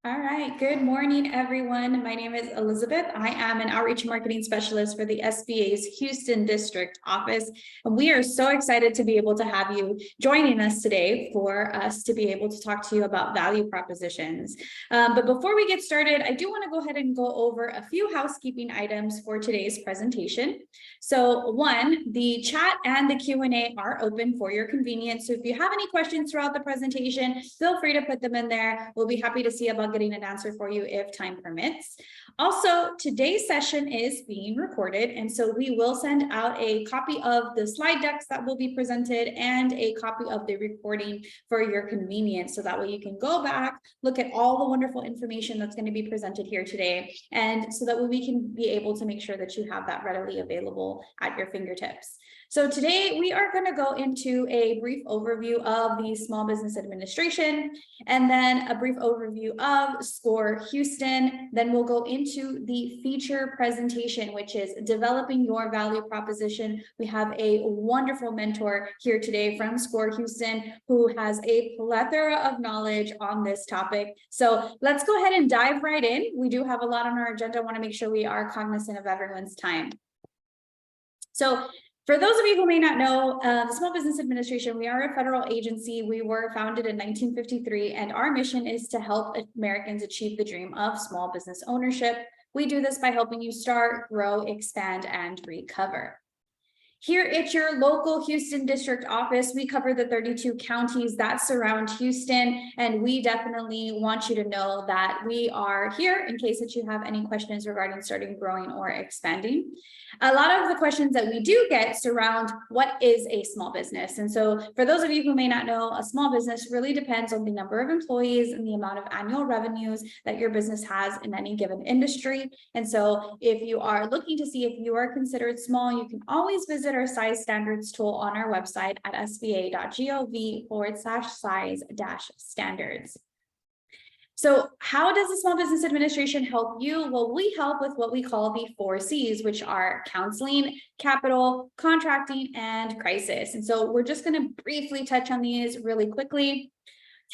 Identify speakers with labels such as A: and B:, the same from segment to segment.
A: All right. Good morning, everyone. My name is Elizabeth. I am an outreach marketing specialist for the SBA's Houston District office. And we are so excited to be able to have you joining us today for us to be able to talk to you about value propositions. But before we get started, I do want to go ahead and go over a few housekeeping items for today's presentation. So one, the chat and the Q&A are open for your convenience. So if you have any questions throughout the presentation, feel free to put them in there. We'll be happy to see about getting an answer for you if time permits. Also, today's session is being recorded, and so we will send out a copy of the slide decks that will be presented and a copy of the recording for your convenience, so that way you can go back, look at all the wonderful information that's going to be presented here today, and so that way we can be able to make sure that you have that readily available at your fingertips. So today we are going to go into a brief overview of the Small Business Administration, and then a brief overview of SCORE Houston. Then we'll go into the feature presentation, which is developing your value proposition. We have a wonderful mentor here today from SCORE Houston who has a plethora of knowledge on this topic. So let's go ahead and dive right in. We do have a lot on our agenda. I want to make sure we are cognizant of everyone's time. So for those of you who may not know, the Small Business Administration, we are a federal agency. We were founded in 1953, and our mission is to help Americans achieve the dream of small business ownership. We do this by helping you start, grow, expand, and recover. Here at your local Houston District office, we cover the 32 counties that surround Houston, and we definitely want you to know that we are here in case that you have any questions regarding starting, growing, or expanding. A lot of the questions that we do get surround what is a small business. And so for those of you who may not know, a small business really depends on the number of employees and the amount of annual revenues that your business has in any given industry. And so if you are looking to see if you are considered small, you can always visit our size standards tool on our website at sba.gov/size-standards. So how does the Small Business Administration help you? Well, we help with what we call the 4 C's, which are counseling, capital, contracting, and crisis. And so we're just going to briefly touch on these really quickly.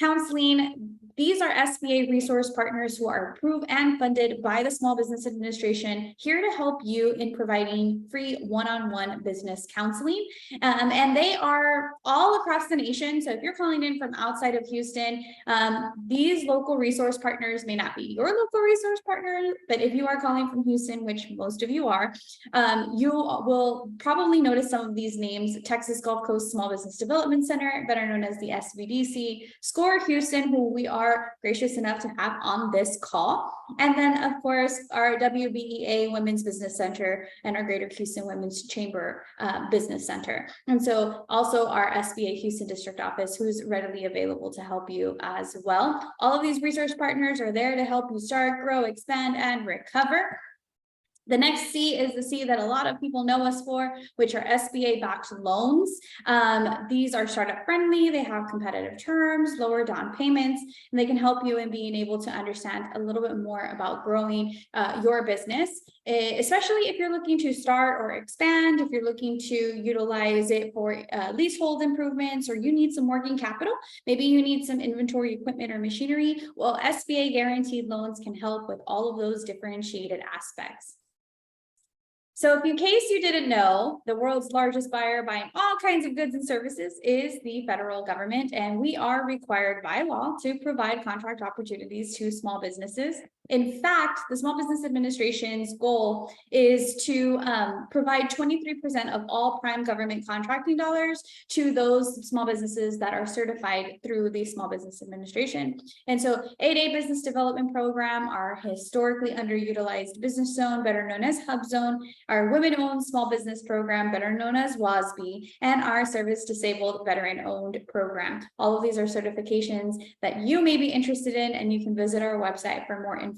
A: Counseling, these are SBA resource partners who are approved and funded by the Small Business Administration, here to help you in providing free one-on-one business counseling. And they are all across the nation. So if you're calling in from outside of Houston, these local resource partners may not be your local resource partner, but if you are calling from Houston, which most of you are, you will probably notice some of these names: Texas Gulf Coast Small Business Development Center, better known as the SBDC, SCORE Houston, who we are gracious enough to have on this call. And then, of course, our WBEA Women's Business Center and our Greater Houston Women's Chamber Business Center. And so also our SBA Houston District office, who's readily available to help you as well. All of these resource partners are there to help you start, grow, expand, and recover. The next C is the C that a lot of people know us for, which are SBA-backed loans. These are startup friendly, they have competitive terms, lower down payments, and they can help you in being able to understand a little bit more about growing your business, especially if you're looking to start or expand, if you're looking to utilize it for leasehold improvements, or you need some working capital, maybe you need some inventory equipment or machinery. Well, SBA guaranteed loans can help with all of those differentiated aspects. So in case you didn't know, the world's largest buyer buying all kinds of goods and services is the federal government, and we are required by law to provide contract opportunities to small businesses. In fact, the Small Business Administration's goal is to provide 23% of all prime government contracting dollars to those small businesses that are certified through the Small Business Administration. And so 8A Business Development Program, our historically underutilized business zone, better known as Hub Zone, our Women-Owned Small Business Program, better known as WASB, and our Service Disabled Veteran-Owned Program. All of these are certifications that you may be interested in, and you can visit our website for more information.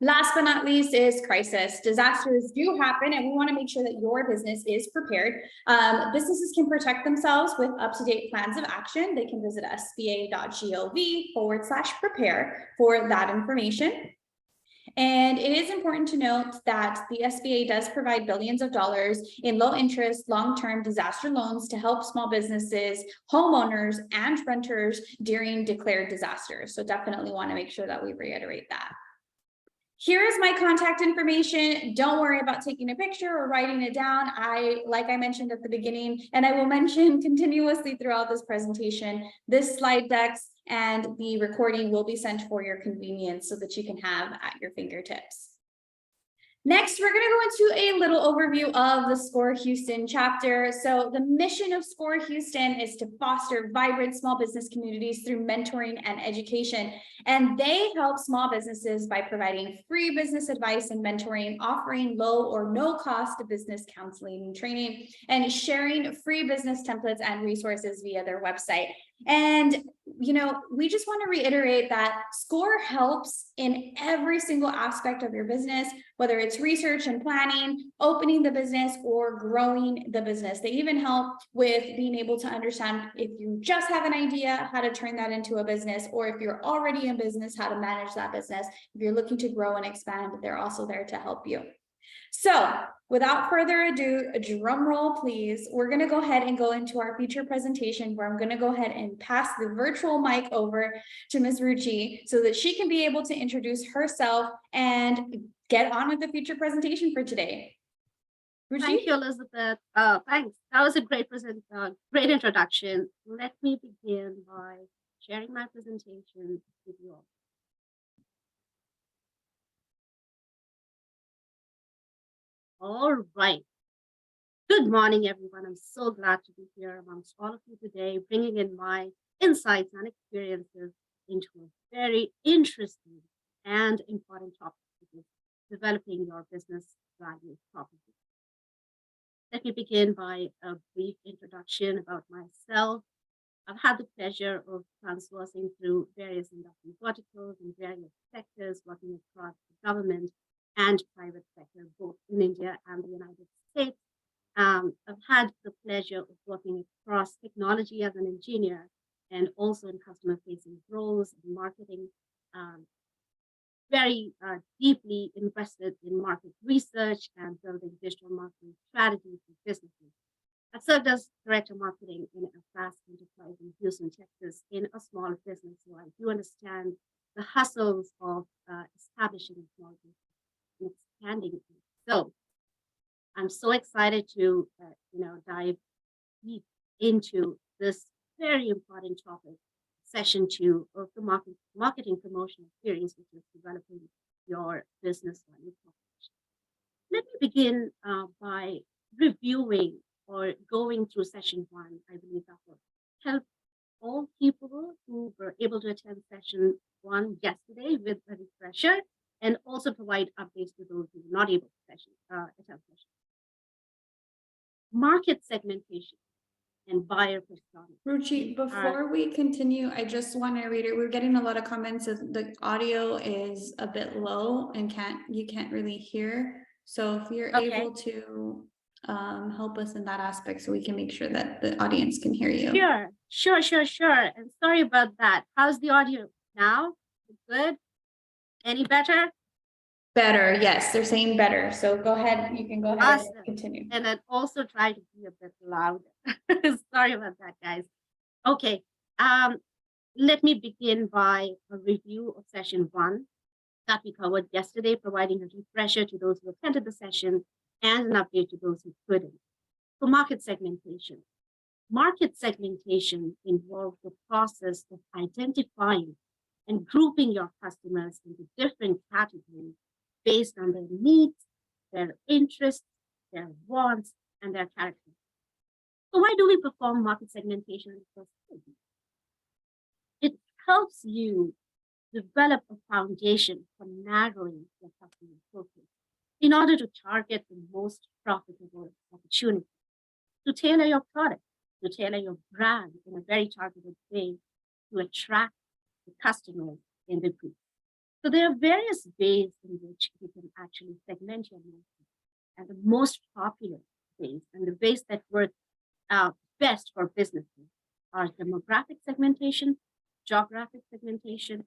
A: Last but not least is crisis. Disasters do happen, and we want to make sure that your business is prepared. Businesses can protect themselves with up-to-date plans of action. They can visit sba.gov/prepare for that information. And it is important to note that the SBA does provide billions of dollars in low interest, long-term disaster loans to help small businesses, homeowners, and renters during declared disasters. So definitely want to make sure that we reiterate that. Here is my contact information. Don't worry about taking a picture or writing it down. Like I mentioned at the beginning, and I will mention continuously throughout this presentation, this slide decks and the recording will be sent for your convenience so that you can have at your fingertips. Next, we're going to go into a little overview of the SCORE Houston chapter. So the mission of SCORE Houston is to foster vibrant small business communities through mentoring and education. And they help small businesses by providing free business advice and mentoring, offering low or no cost business counseling and training, and sharing free business templates and resources via their website. And, you know, we just want to reiterate that SCORE helps in every single aspect of your business, whether it's research and planning, opening the business, or growing the business. They even help with being able to understand if you just have an idea, how to turn that into a business, or if you're already in business, how to manage that business. If you're looking to grow and expand, they're also there to help you. So without further ado, a drum roll, please. We're going to go ahead and go into our feature presentation where I'm going to go ahead and pass the virtual mic over to Ms. Ruchi so that she can be able to introduce herself and get on with the feature presentation for today. Ruchi?
B: Thank you, Elizabeth. Thanks. That was a great great introduction. Let me begin by sharing my presentation with you all. All right. Good morning, everyone. I'm so glad to be here amongst all of you today, bringing in my insights and experiences into a very interesting and important topic, which is developing your business value proposition. Let me begin by a brief introduction about myself. I've had the pleasure of transversing through various industry verticals in various sectors, working across the government and private sector, both in India and the United States. I've had the pleasure of working across technology as an engineer and also in customer-facing roles in marketing, very deeply invested in market research and building digital marketing strategies for businesses. I've served as director of marketing in a fast enterprise in Houston, Texas, in a small business, so I do understand the hustles of establishing a small business and expanding it. So I'm so excited to dive deep into this very important topic, session 2 of the marketing promotion series, which is developing your business value proposition. Let me begin by reviewing or going through session 1. I believe that will help all people who were able to attend session 1 yesterday with a refresher, and also provide updates to those who were not able to attend session. Market segmentation and buyer persona.
A: Ruchi, before we continue, I just want to read it. We're getting a lot of comments that the audio is a bit low and you can't really hear. So if you're able to help us in that aspect so we can make sure that the audience can hear you.
B: Sure. And sorry about that. How's the audio now? Good? Any better?
A: Better, yes, they're saying better. So go ahead, you can go ahead and continue.
B: And I'd also try to be a bit louder. Sorry about that, guys. Okay, let me begin by a review of session 1 that we covered yesterday, providing a refresher to those who attended the session and an update to those who couldn't. For market segmentation. Market segmentation involves the process of identifying and grouping your customers into different categories based on their needs, their interests, their wants, and their characteristics. So why do we perform market segmentation in the first place? It helps you develop a foundation for narrowing your customer focus in order to target the most profitable opportunity, to tailor your product, to tailor your brand in a very targeted way to attract the customers in the group. So there are various ways in which you can actually segment your market, and the most popular ways and the ways that work best for businesses are demographic segmentation, geographic segmentation,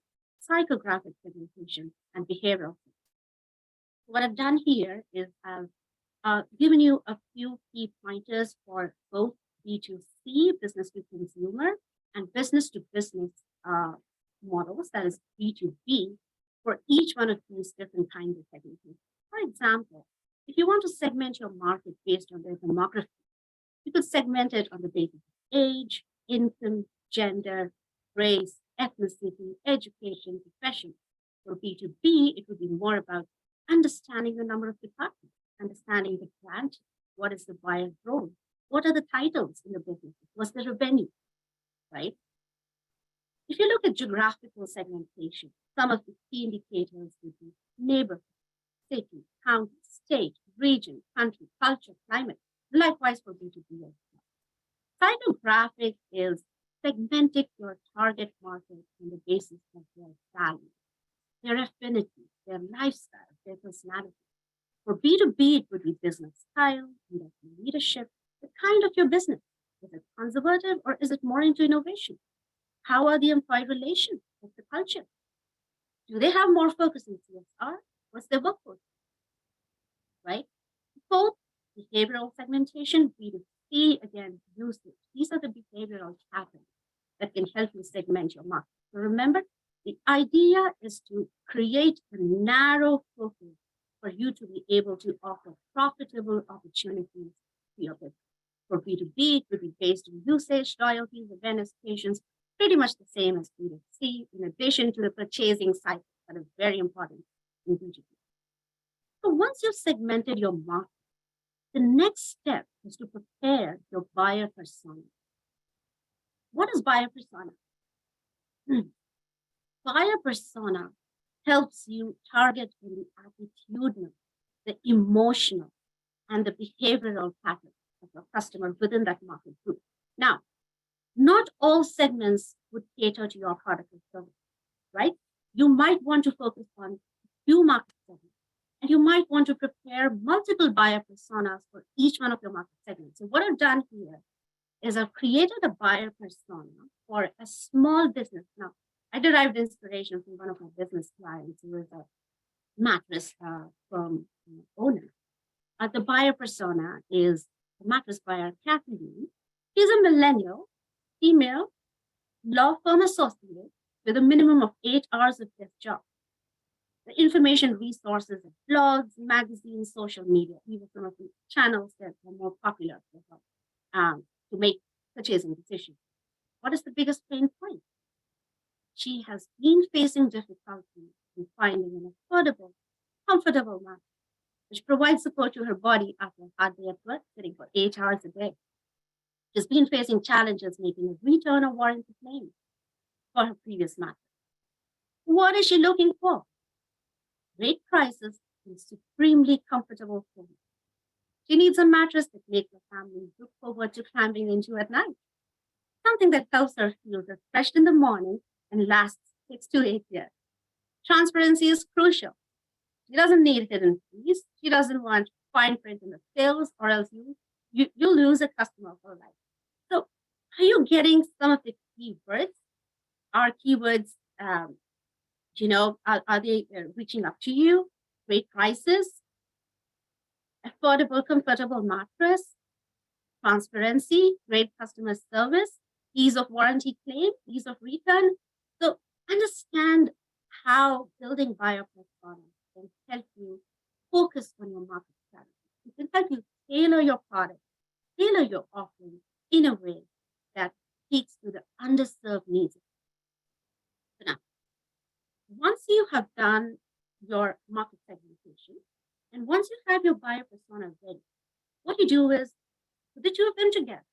B: psychographic segmentation, and behavioral segmentation. What I've done here is I've given you a few key pointers for both B2C, business to consumer, and business to business models, that is B2B, for each one of these different kinds of segmentation. For example, if you want to segment your market based on their demography, you could segment it on the basis of age, income, gender, race, ethnicity, education, profession. For B2B, it would be more about understanding the number of departments, understanding the branch, what is the buyer role, what are the titles in the business, what's the revenue, right? If you look at geographical segmentation, some of the key indicators would be neighborhood, city, county, state, region, country, culture, climate. Likewise for B2B as well. Psychographic is segmenting your target market on the basis of their values, their affinity, their lifestyle, their personality. For B2B, it would be business style, leadership, the kind of your business. Is it conservative or is it more into innovation? How are the employee relations? What's the culture? Do they have more focus on CSR? What's their workforce? Right? Both behavioral segmentation, B2C, again, usage. These are the behavioral patterns that can help you segment your market. So remember, the idea is to create a narrow focus for you to be able to offer profitable opportunities to your business. For B2B, it would be based on usage, loyalties, awareness, patience, pretty much the same as B2C, in addition to the purchasing cycle that is very important in B2B. So once you've segmented your market, the next step is to prepare your buyer persona. What is buyer persona? Buyer persona helps you target the attitudinal, the emotional, and the behavioral patterns of your customer within that market group. Now, not all segments would cater to your product or service, right? You might want to focus on a few market segments, and you might want to prepare multiple buyer personas for each one of your market segments. So what I've done here is I've created a buyer persona for a small business. Now, I derived inspiration from one of my business clients who is a mattress firm owner. The buyer persona is a mattress buyer, Kathleen. She's a millennial, female, law firm associate with a minimum of 8 hours of desk job. The information resources, blogs, magazines, social media, these are some of the channels that are more popular to make purchasing decisions. What is the biggest pain point? She has been facing difficulty in finding an affordable, comfortable mattress, which provides support to her body after a hard day at work, sitting for 8 hours a day. She's been facing challenges making a return or warranty claim for her previous mattress. What is she looking for? Great prices and supremely comfortable foam. She needs a mattress that makes her family look forward to climbing into at night. Something that helps her feel refreshed in the morning and lasts 6 to 8 years. Transparency is crucial. She doesn't need hidden fees. She doesn't want fine print in the sales, or else you lose a customer for life. So are you getting some of the keywords? Are keywords, are they reaching up to you? Great prices, affordable, comfortable mattress, transparency, great customer service, ease of warranty claim, ease of return. So understand how building buyer persona can help you focus on your market strategy. It can help you tailor your product, tailor your offering in a way that speaks to the underserved needs. So now, once you have done your market segmentation, and once you have your buyer persona ready, what you do is put the two of them together,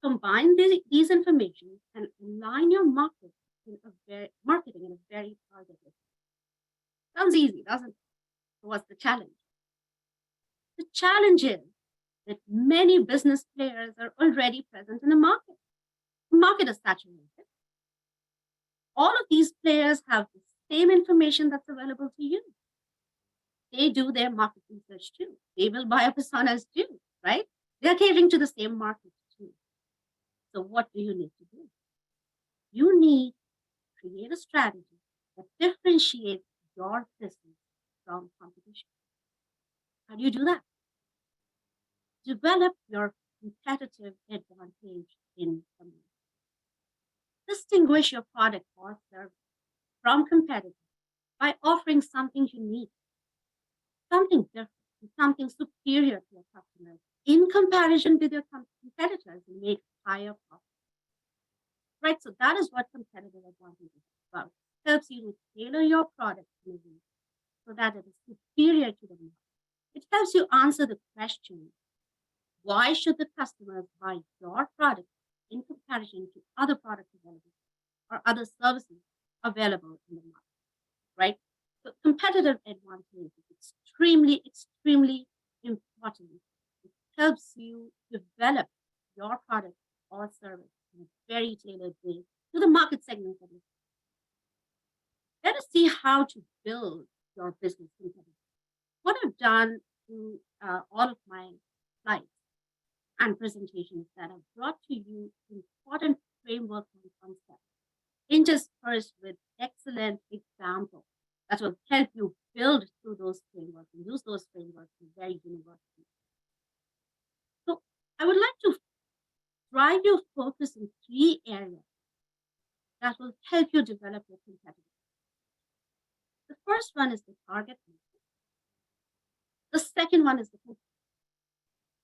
B: combine these information, and align your marketing in a very targeted way. Sounds easy, doesn't it? So what's the challenge? The challenge is that many business players are already present in the market. The market is saturated. All of these players have the same information that's available to you. They do their market research too. They will buy personas too, right? They're catering to the same market too. So what do you need to do? You need to create a strategy that differentiates your business from competition. How do you do that? Develop your competitive advantage in the market. Distinguish your product or service from competitors by offering something unique, something different, and something superior to your customers in comparison with your competitors and make higher profits. Right? So that is what competitive advantage is about. It helps you to tailor your product in a way so that it is superior to the market. It helps you answer the question, why should the customers buy your product in comparison to other products available or other services available in the market, right? So competitive advantage is extremely, extremely important. It helps you develop your product or service in a very tailored way to the market segment that you. Let us see how to build your business competitive. What I've done through all of my slides and presentations that I've brought to you important framework and concepts, interspersed with excellent examples that will help you build through those frameworks and use those frameworks in very universal. So I would like to drive your focus in 3 areas that will help you develop your competitiveness. The first one is the target market. The second one is the competition.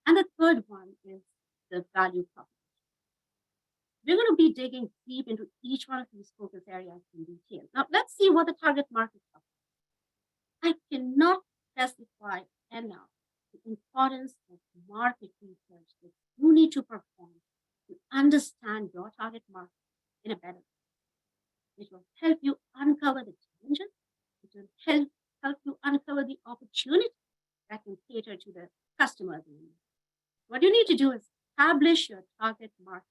B: And the third one is the value proposition. We're going to be digging deep into each one of these focus areas in detail. Now, let's see what the target market is. I cannot specify enough the importance of market research that you need to perform to understand your target market in a better way. It will help you uncover the challenges. It will help you uncover the opportunity that can cater to the customers. What you need to do is establish your target market,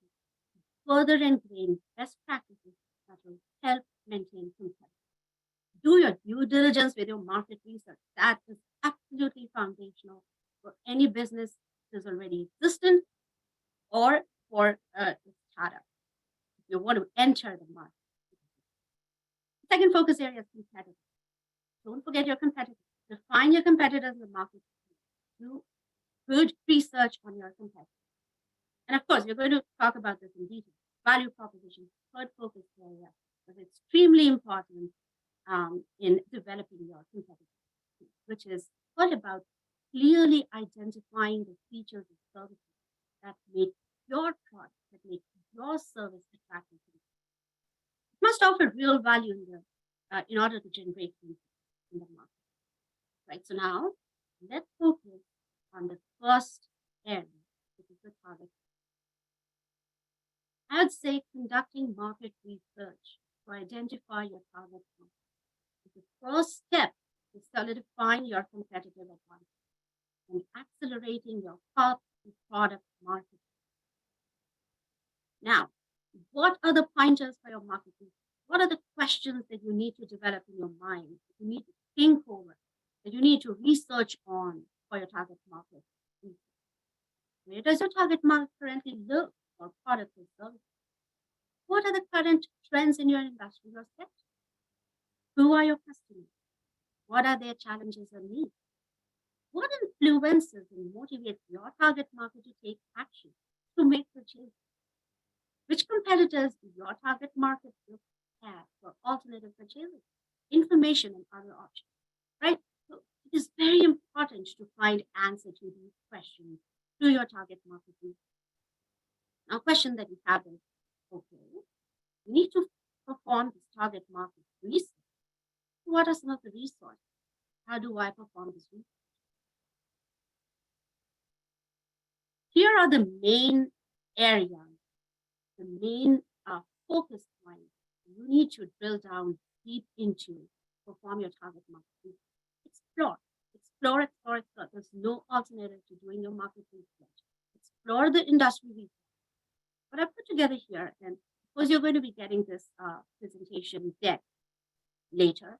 B: further ingrain best practices that will help maintain competitiveness. Do your due diligence with your market research. That is absolutely foundational for any business that is already existent or for a startup. If you want to enter the market. The second focus area is competitors. Don't forget your competitors. Define your competitors in the market. Do good research on your competitors. And of course, we're going to talk about this in detail. Value proposition, third focus area, is extremely important in developing your competitiveness, which is all about clearly identifying the features and services that make your product, that make your service attractive to the customer. It must offer real value in order to generate interest in the market. Right. So now let's focus on the first area, which is the target. I'd say conducting market research to identify your target market is the first step to solidifying your competitive advantage and accelerating your path to product market. Now, what are the pointers for your market research? What are the questions that you need to develop in your mind, that you need to think over, that you need to research on for your target market? Where does your target market currently live or product or service? What are the current trends in your industry or sector? Who are your customers? What are their challenges and needs? What influences and motivates your target market to take action, to make the change? Which competitors do your target market look at for alternative purchases, information, and other options? Right? So it is very important to find answer to these questions to your target market research. Now, question that you have is, okay, you need to perform this target market research. What are some of the resources? How do I perform this research? Here are the main areas, the main focus points you need to drill down deep into perform your target market research. Explore. There's no alternative to doing your market research. Explore the industry research. What I put together here, and of course you're going to be getting this presentation deck later.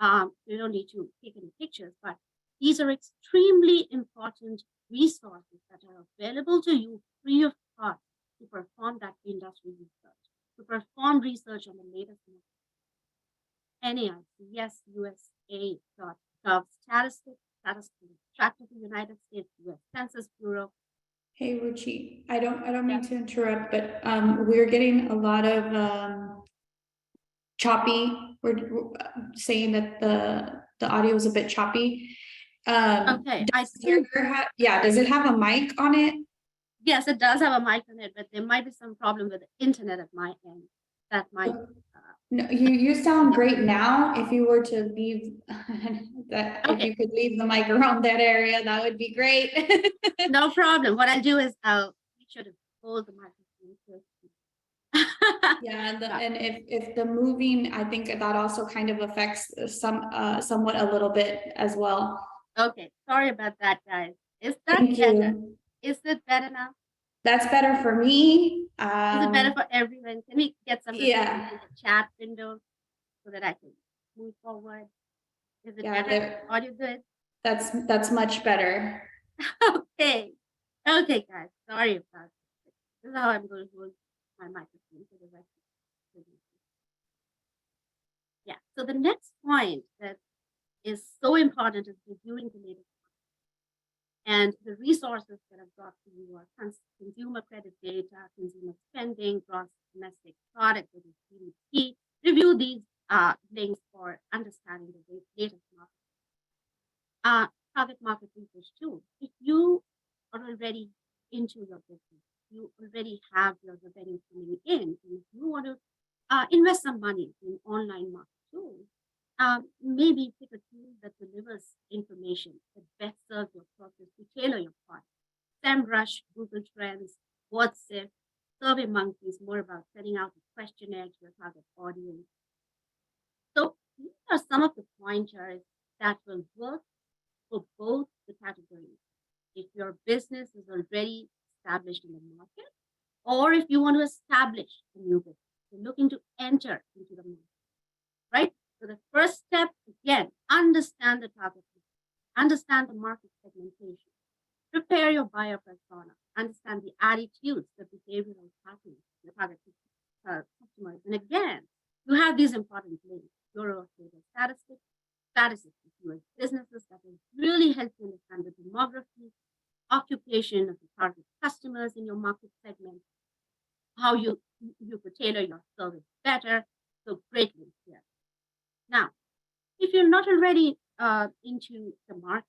B: You don't need to take any pictures, but these are extremely important resources that are available to you free of cost to perform that industry research, to perform research on the latest NAICS USA.gov statistics tracked of the United States US Census Bureau.
A: Hey, Ruchi, I don't mean
B: Yeah.
A: to interrupt, but we're getting a lot of choppy. We're saying that the audio is a bit choppy.
B: Okay, I
A: Does
B: think,
A: yeah, does it have a mic on it?
B: yes, it does have a mic on it, but there might be some problem with the internet at my end. That might,
A: No, you sound great now. If you were to leave that, if
B: Okay.
A: you could leave the mic around that area, that would be great.
B: no problem. What I'll do is I'll make sure to hold the microphone close to
A: Yeah, and,
B: Yeah.
A: and if the moving, I think that also kind of affects somewhat a little bit as well.
B: Okay, sorry about that, guys. Is that
A: Thank
B: better?
A: you.
B: Is it better now?
A: That's better for me.
B: Is it better for everyone? Can we get some
A: Yeah.
B: response in the chat window so that I can move forward? Is it
A: Yeah,
B: better? Audio good?
A: that's much better.
B: Okay. Okay, guys. Sorry about this. This is how I'm going to hold my microphone for the rest of the video. Yeah. So the next point that is so important is reviewing the latest and the resources that I've brought to you are consumer credit data, consumer spending, gross domestic product, which is GDP. Review these links for understanding the latest market. Target market research too. If you are already into your business, you already have your revenue coming in, and if you want to invest some money in online market too, maybe pick a tool that delivers information that best serves your purpose to tailor your product. SEMrush, Google Trends, WhatsApp, SurveyMonkey is more about sending out a questionnaire to your target audience. So these are some of the pointers that will work for both the categories. If your business is already established in the market, or if you want to establish a new business, you're looking to enter into the market, right? So the first step, again, understand the target market, understand the market segmentation, prepare your buyer persona, understand the attitudes, the behavioral patterns, the target customers. And again, you have these important links, Bureau of Data statistics of US businesses that will really help you understand the demography, occupation of the target customers in your market segment, how you could tailor your service better. So great links here. Now, if you're not already into the market,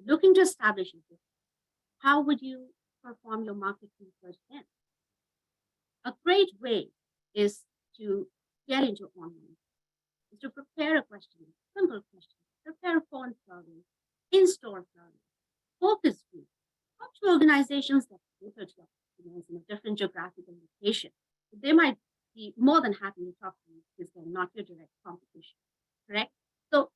B: looking to establish a business, how would you perform your market research then? A great way is to get into online, is to prepare a question, simple question, prepare a phone survey, in-store survey, focus group, talk to organizations that cater to your customers in a different geographical location. They might be more than happy to talk to you because they're not your direct competition, correct? So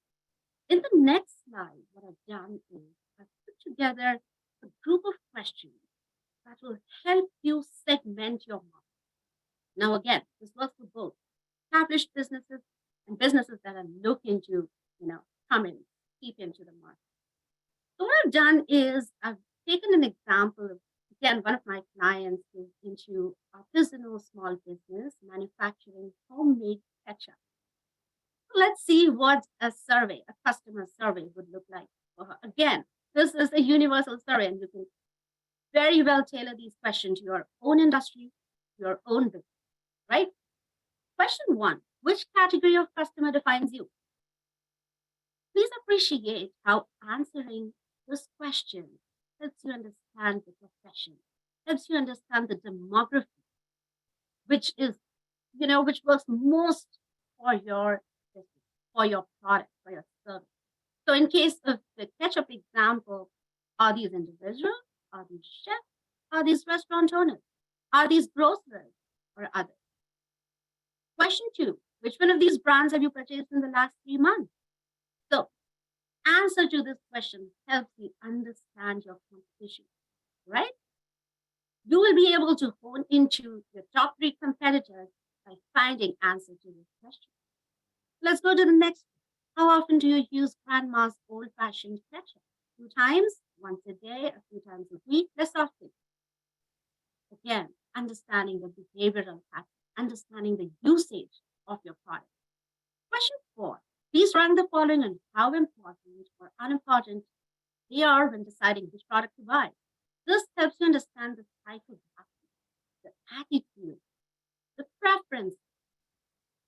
B: in the next slide, what I've done is I've put together a group of questions that will help you segment your market. Now, again, this works for both established businesses and businesses that are looking to, come in, keep into the market. So what I've done is I've taken an example of, again, one of my clients is into artisanal small business manufacturing homemade ketchup. Let's see what a survey, a customer survey would look like for her. Again, this is a universal survey, and you can very well tailor these questions to your own industry, your own business, right? Question 1, which category of customer defines you? Please appreciate how answering this question helps you understand the profession, helps you understand the demography, which is, which works most for your business, for your product, for your service. So in case of the ketchup example, are these individuals? Are these chefs? Are these restaurant owners? Are these grocers or others? Question 2, which one of these brands have you purchased in the last 3 months? So answer to this question helps you understand your competition, right? You will be able to hone into your top 3 competitors by finding answer to this question. Let's go to the next. How often do you use grandma's old-fashioned ketchup? 2 times, once a day, a few times a week, less often. Again, understanding the behavioral pattern, understanding the usage of your product. Question 4. Please rank the following on how important or unimportant they are when deciding which product to buy. This helps you understand the psychography, the attitude, the preference,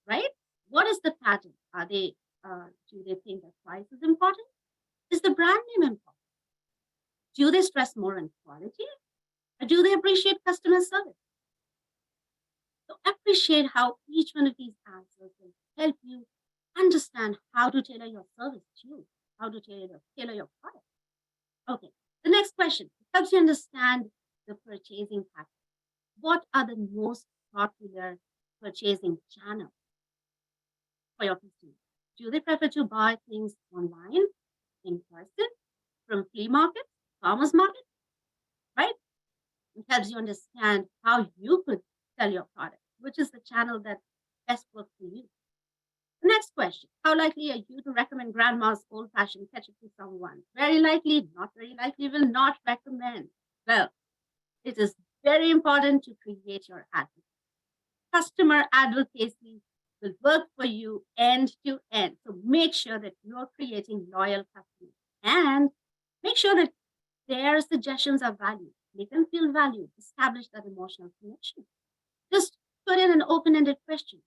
B: right? What is the pattern? Do they think that price is important? Is the brand name important? Do they stress more on quality? Or do they appreciate customer service? So appreciate how each one of these answers will help you understand how to tailor your service to you, how to tailor your product. Okay, the next question helps you understand the purchasing pattern. What are the most popular purchasing channels for your customers? Do they prefer to buy things online, in person, from flea markets, farmers market, right? It helps you understand how you could sell your product, which is the channel that best works for you. The next question, how likely are you to recommend grandma's old-fashioned ketchup to someone? Very likely, not very likely, will not recommend. Well, it is very important to create your advocacy. Customer advocacy will work for you end to end. So make sure that you're creating loyal customers and make sure that their suggestions are valued. Make them feel valued. Establish that emotional connection. Just put in an open-ended question.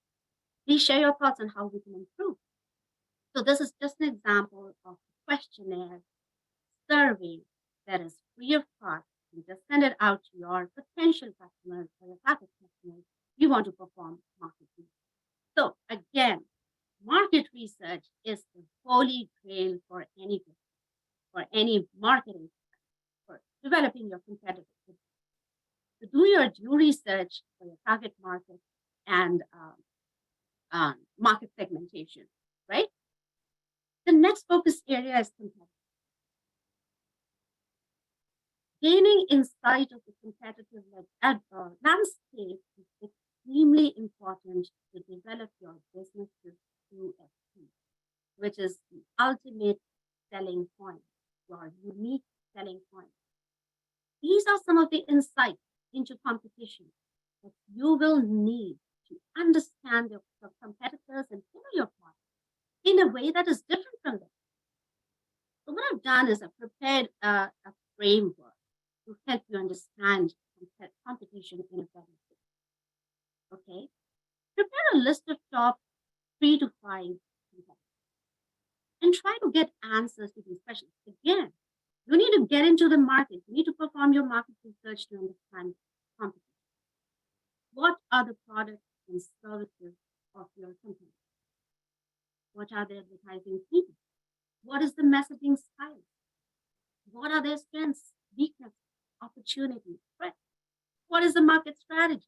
B: Please share your thoughts on how we can improve. So this is just an example of a questionnaire survey that is free of cost. You just send it out to your potential customers or your target customers you want to perform market research. So again, market research is the holy grail for any business, for any marketing, for developing your competitive business. So do your due research for your target market and market segmentation, right? The next focus area is competitive. Gaining insight of the competitive landscape is extremely important to develop your business's USP, which is the ultimate selling point, your unique selling point. These are some of the insights into competition that you will need to understand your competitors and tailor your product in a way that is different from them. So what I've done is I've prepared a framework to help you understand competition in a better way. Okay, prepare a list of top 3 to 5 competitors and try to get answers to these questions. Again, you need to get into the market. You need to perform your market research to understand competition. What are the products and services of your company? What are their advertising themes? What is the messaging style? What are their strengths, weaknesses, opportunities, threats? What is the market strategy?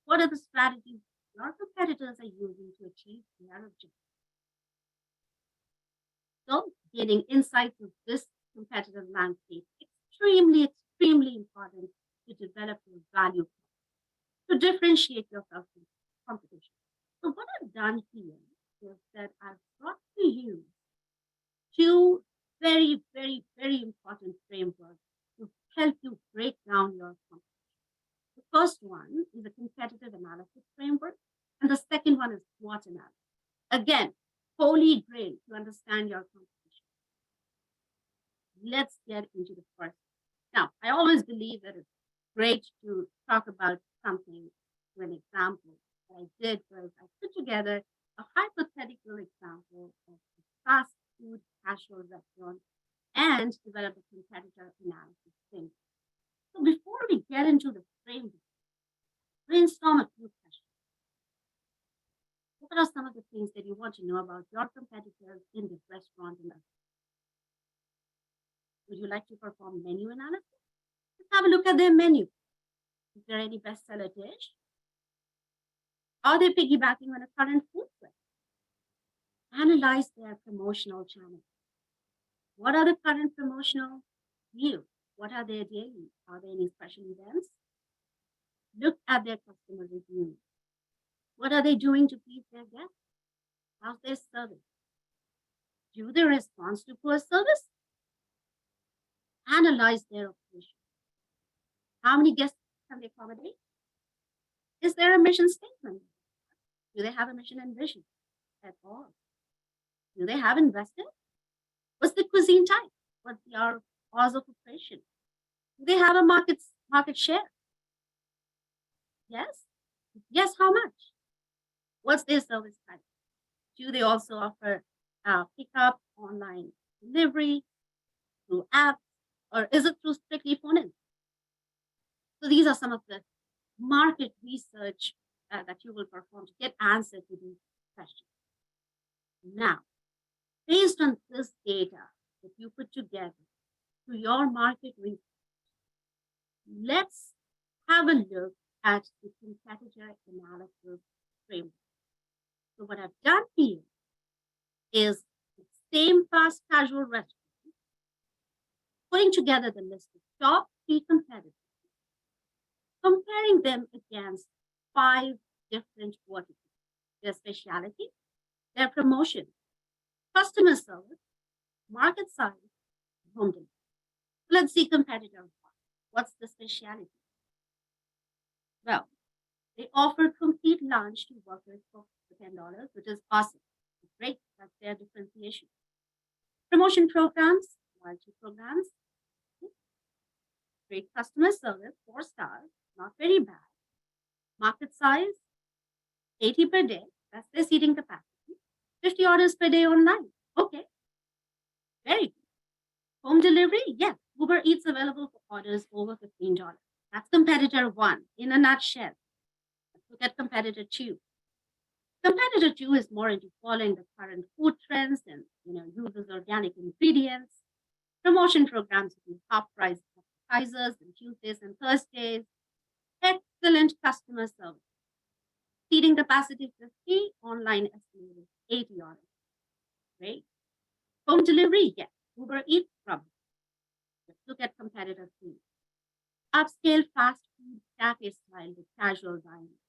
B: What are the strategies your competitors are using to achieve their objectives? So, getting insights of this competitive landscape extremely important to develop your value, to differentiate yourself from competition. So, what I've done here is that I've brought to you 2 very important frameworks to help you break down your competition. The first one is a competitive analysis framework, and the second one is SWOT analysis. Again, holy grail to understand your competition. Let's get into the first. Now, I always believe that it's great to talk about something to an example. What I did was I put together a hypothetical example of a fast food casual restaurant and develop a competitor analysis framework. So before we get into the framework, brainstorm a few questions. What are some of the things that you want to know about your competitors in this restaurant industry? Would you like to perform menu analysis? Let's have a look at their menu. Is there any bestseller dish? Are they piggybacking on a current food trend? Analyze their promotional channels. What are the current promotional deals? What are their daily? Are there any special events? Look at their customer reviews. What are they doing to please their guests? How's their service? Do they respond to poor service? Analyze their operation. How many guests can they accommodate? Is there a mission statement? Do they have a mission and vision at all? Do they have invested? What's the cuisine type? What's the hour of hours of operation? Do they have a market share? Yes. Yes, how much? What's their service type? Do they also offer pickup, online delivery, through apps, or is it through strictly phone in? So these are some of the market research that you will perform to get answer to these questions. Now, based on this data that you put together to your market research, let's have a look at the competitor analysis framework. So what I've done here is the same fast casual restaurant, putting together the list of top 3 competitors, comparing them against 5 different verticals: their specialty, their promotion, customer service, market size, home delivery. Let's see competitor one. What's the specialty? Well, they offer complete lunch to workers for $10, which is awesome. Great, that's their differentiation. Promotion programs, loyalty programs, great customer service, 4 stars, not very bad. Market size, 80 per day, that's their seating capacity. 50 orders per day online. Okay, very good. Home delivery, yes, Uber Eats available for orders over $15. That's competitor 1 in a nutshell. Let's look at competitor 2. Competitor 2 is more into following the current food trends and uses organic ingredients. Promotion programs with half-price appetizers on Tuesdays and Thursdays. Excellent customer service. Seating capacity 50, online estimated 80 orders. Great. Home delivery, yes. Uber Eats, probably. Let's look at competitor 3. Upscale fast food cafe style with casual dining.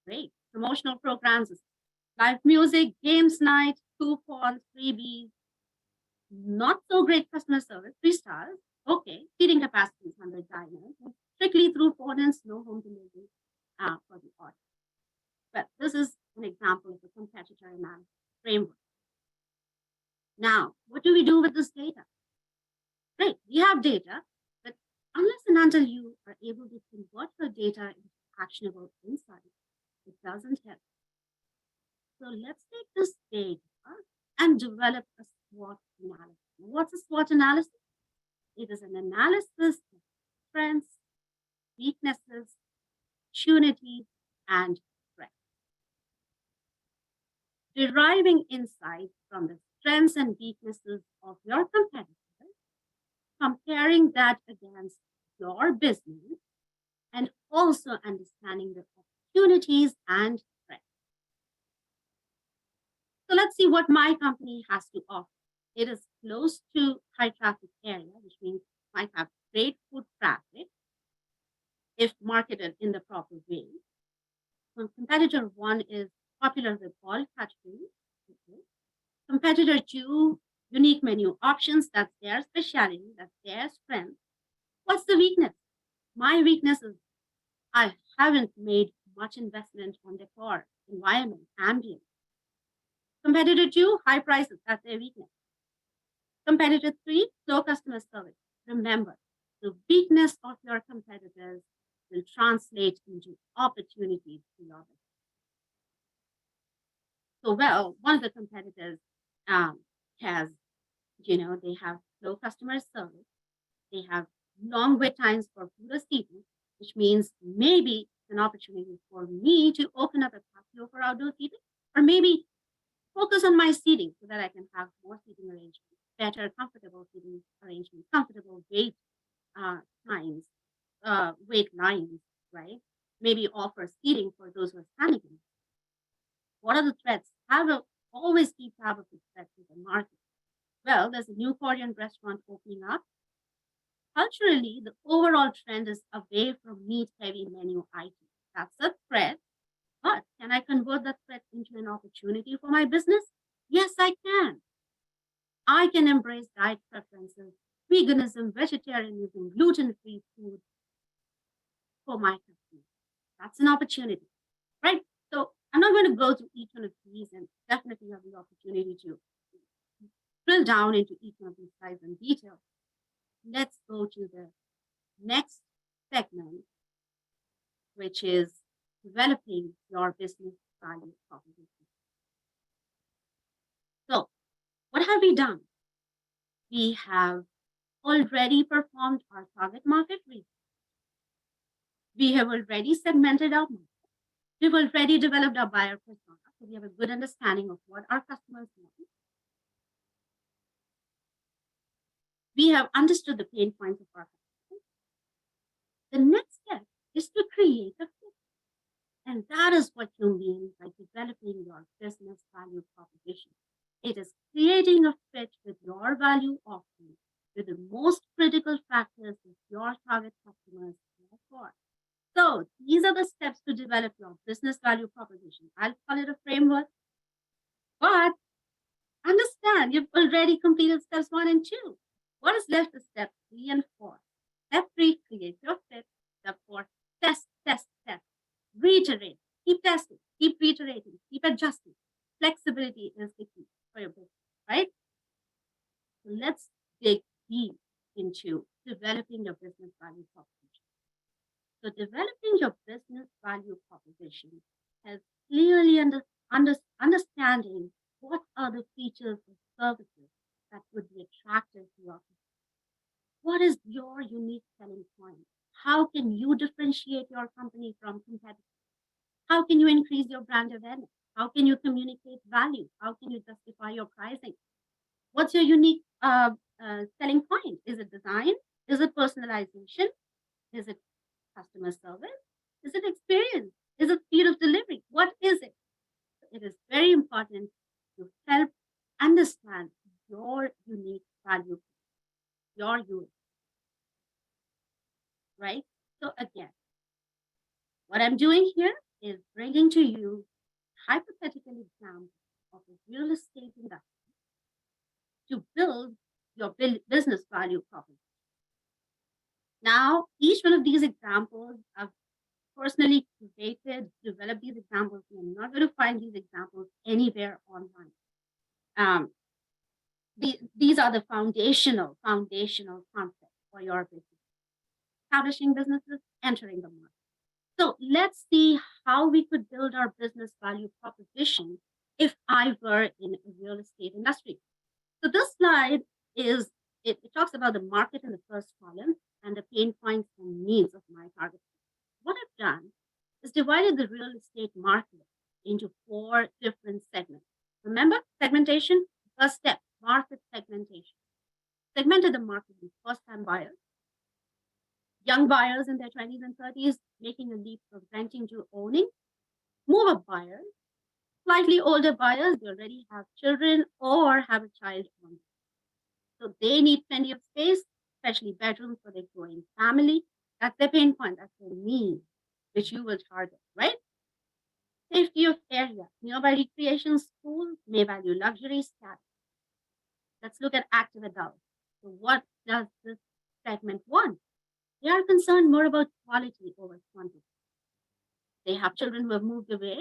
B: Great. Promotional programs, live music, games night, coupons, freebies. Not so great customer service, 3 stars. Okay. Seating capacity is 100 diners. Strictly through phone-ins, no home delivery for the order. But this is an example of a competitor analysis framework. Now, what do we do with this data? Great, we have data, but unless and until you are able to convert your data into actionable insights, it doesn't help. So let's take this data and develop a SWOT analysis. What's a SWOT analysis? It is an analysis of strengths, weaknesses, opportunities, and threats. Deriving insights from the strengths and weaknesses of your competitors, comparing that against your business, and also understanding the opportunities and threats. So let's see what my company has to offer. It is close to high traffic area, which means it might have great foot traffic if marketed in the proper way. So competitor 1 is popular with all categories. Okay. Competitor 2, unique menu options, that's their specialty, that's their strength. What's the weakness? My weakness is I haven't made much investment on decor, environment, ambience. Competitor 2, high prices, that's their weakness. Competitor 3, slow customer service. Remember, the weakness of your competitors will translate into opportunities for your business. So, well, one of the competitors has, they have slow customer service. They have long wait times for food or seating, which means maybe it's an opportunity for me to open up a patio for outdoor seating, or maybe focus on my seating so that I can have more seating arrangements, better, comfortable seating arrangements, comfortable wait times, wait lines, right? Maybe offer seating for those who are panicking. What are the threats? Always keep tab of the threats in the market. Well, there's a new Korean restaurant opening up. Culturally, the overall trend is away from meat-heavy menu items. That's a threat. But can I convert that threat into an opportunity for my business? Yes, I can. I can embrace diet preferences, veganism, vegetarianism, gluten-free food for my customers. That's an opportunity, right? So I'm not going to go through each one of these, and definitely have the opportunity to drill down into each one of these slides in detail. let's go to the next segment, which is developing your business value proposition. So, what have we done? We have already performed our target market research. We have already segmented our market. We've already developed our buyer persona, so we have a good understanding of what our customers want. We have understood the pain points of our customers. The next step is to create a fit. And that is what you mean by developing your business value proposition. It is creating a fit with your value offering, with the most critical factors that your target customers care for. So these are the steps to develop your business value proposition. I'll call it a framework, but understand you've already completed steps 1 and 2. What is left is step 3 and 4. Step 3, create your fit. Step 4, test, test, test. Reiterate, keep testing, keep reiterating, keep adjusting. Flexibility is the key for your business, right? So let's dig deep into developing your business value proposition. So developing your business value proposition has clearly understanding what are the features and services that would be attractive to your customer. What is your unique selling point? How can you differentiate your company from competitors? How can you increase your brand awareness? How can you communicate value? How can you justify your pricing? What's your unique selling point? Is it design? Is it personalization? Is it customer service? Is it experience? Is it speed of delivery? What is it? It is very important to help understand your unique value, your USP, right? So again, what I'm doing here is bringing to you hypothetical example of a real estate industry to build your business value proposition. Now, each one of these examples I've personally created, developed these examples. You're not going to find these examples anywhere online. These are the foundational concepts for your business. Establishing businesses, entering the market. So let's see how we could build our business value proposition if I were in a real estate industry. So this slide is, it talks about the market in the first column and the pain points and needs of my target. What I've done is divided the real estate market into 4 different segments. Remember segmentation? First step, market segmentation. Segmented the market in first-time buyers, young buyers in their 20s and 30s making a leap from renting to owning, move-up buyers, slightly older buyers, they already have children or have a child on. So they need plenty of space, especially bedrooms for their growing family. That's their pain point, that's their need, which you will target, right? Safety of area, nearby recreation schools may value luxury status. Let's look at active adults. So what does this segment want? They are concerned more about quality over quantity. They have children who have moved away,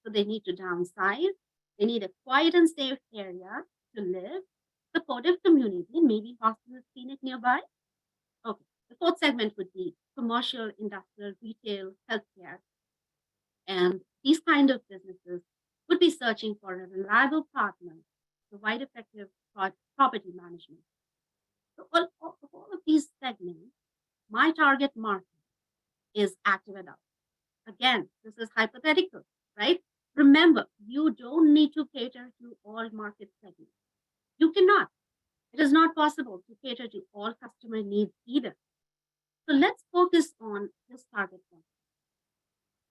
B: so they need to downsize. They need a quiet and safe area to live, supportive community, maybe hospital clinic nearby. Okay, the 4th segment would be commercial, industrial, retail, healthcare. And these kind of businesses would be searching for a reliable partner to provide effective property management. So all of these segments, my target market is active adults. Again, this is hypothetical, right? Remember, you don't need to cater to all market segments. You cannot. It is not possible to cater to all customer needs either. So let's focus on this target market,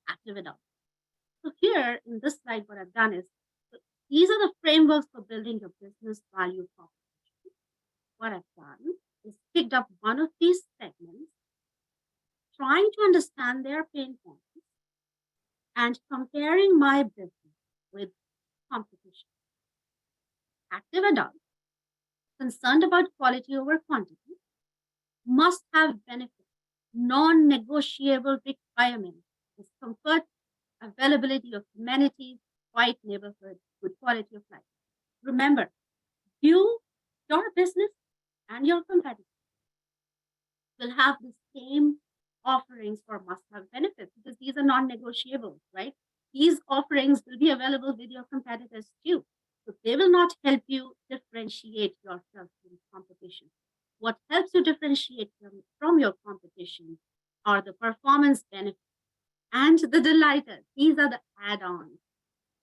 B: active adults. So here in this slide, what I've done is, these are the frameworks for building your business value proposition. What I've done is picked up one of these segments, trying to understand their pain points and comparing my business with competition. Active adults, concerned about quality over quantity, must have benefits. Non-negotiable requirements is comfort, availability of amenities, quiet neighborhood, good quality of life. Remember, you, your business, and your competitors will have the same offerings for must-have benefits because these are non-negotiable, right? These offerings will be available with your competitors too. So they will not help you differentiate yourself from competition. What helps you differentiate from your competition are the performance benefits and the delighters. These are the add-ons.